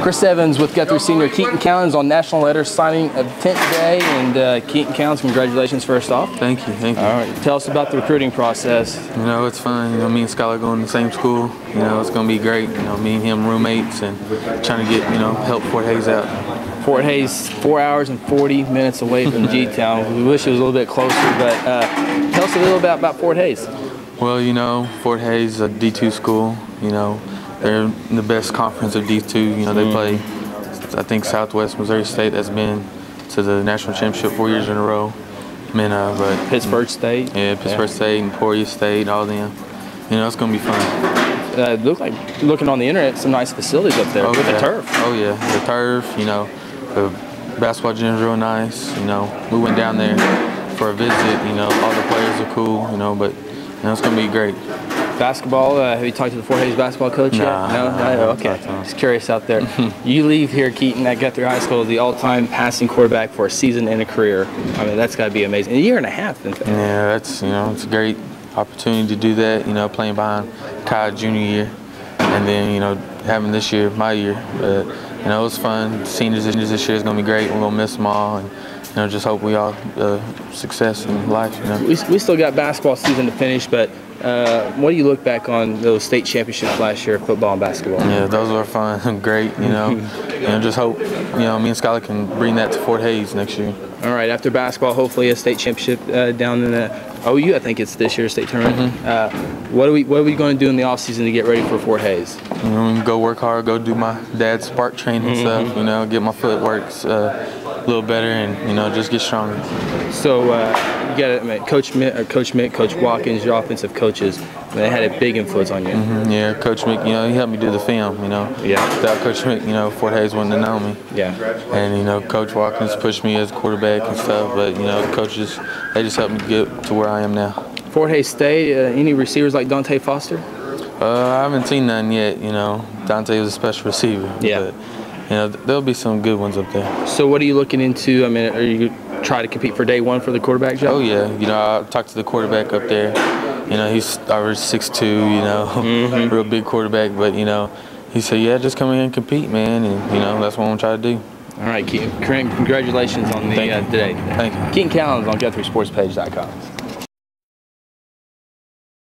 Chris Evans with Guthrie senior Keaton Callins on National Letter Signing Event Day. And Keaton Callins, congratulations first off. Thank you, thank you. All right, tell us about the recruiting process. You know, it's fun. You know, me and Skylar go in the same school. You know, it's going to be great. You know, me and him roommates and trying to get, you know, help Fort Hays out. Fort Hays, 4 hours and 40 minutes away from G-Town. We wish it was a little bit closer, but tell us a little bit about Fort Hays. Well, you know, Fort Hays is a D2 school. You know, they're in the best conference of D2. You know, they play, I think, Southwest Missouri State that's been to the national championship 4 years in a row. But Pittsburgh State. Yeah, Pittsburgh State and Emporia State, all them. You know, it's going to be fun. Look like, looking on the internet, some nice facilities up there with the turf. Oh, yeah, the turf, you know. The basketball gym is real nice, you know. We went down there for a visit, you know. All the players are cool, you know, but you know, it's going to be great. Basketball, have you talked to the Fort Hays basketball coach yet? No? Okay. Just curious out there. You leave here, Keaton, at Guthrie High School, the all-time passing quarterback for a season and a career. I mean, that's got to be amazing. A year and a half, in fact. Yeah, that's, you know, it's a great opportunity to do that, you know, playing behind Kai junior year. And then, you know, having this year, my year. But, you know, it was fun. Seniors this year is going to be great. We're going to miss them all. And, you know, just hope we all success in life, you know. We still got basketball season to finish, but what do you look back on those state championships last year, football and basketball? Yeah, those were fun. Great, you know. You know, just hope, you know, me and Skylar can bring that to Fort Hays next year. All right, after basketball, hopefully a state championship down in the OU, I think it's this year's state tournament. What are we going to do in the offseason to get ready for Fort Hays? You know, go work hard, go do my dad's spark training stuff, you know, get my footwork a little better and, you know, just get stronger. So you got Coach Mick, Coach Watkins, your offensive coaches, they had a big influence on you. Yeah, Coach Mick, you know, he helped me do the film, you know. Yeah. Without Coach Mick, you know, Fort Hays wouldn't have known me. Yeah. And, you know, Coach Watkins pushed me as quarterback and stuff, but, you know, the coaches, they just helped me get to where I am now. Fort Hays State, any receivers like Dante Foster? I haven't seen none yet, you know. Dante was a special receiver. Yeah. But, you know, there'll be some good ones up there. So what are you looking into? I mean, are you try to compete for day one for the quarterback job? Oh, yeah. You know, I talked to the quarterback up there. You know, he's average 6'2", you know, real big quarterback. But, you know, he said, yeah, just come in and compete, man. And, you know, that's what I'm trying to do. All right, Keaton, congratulations on the today. Thank you. Keaton Callins on GuthrieSportsPage.com.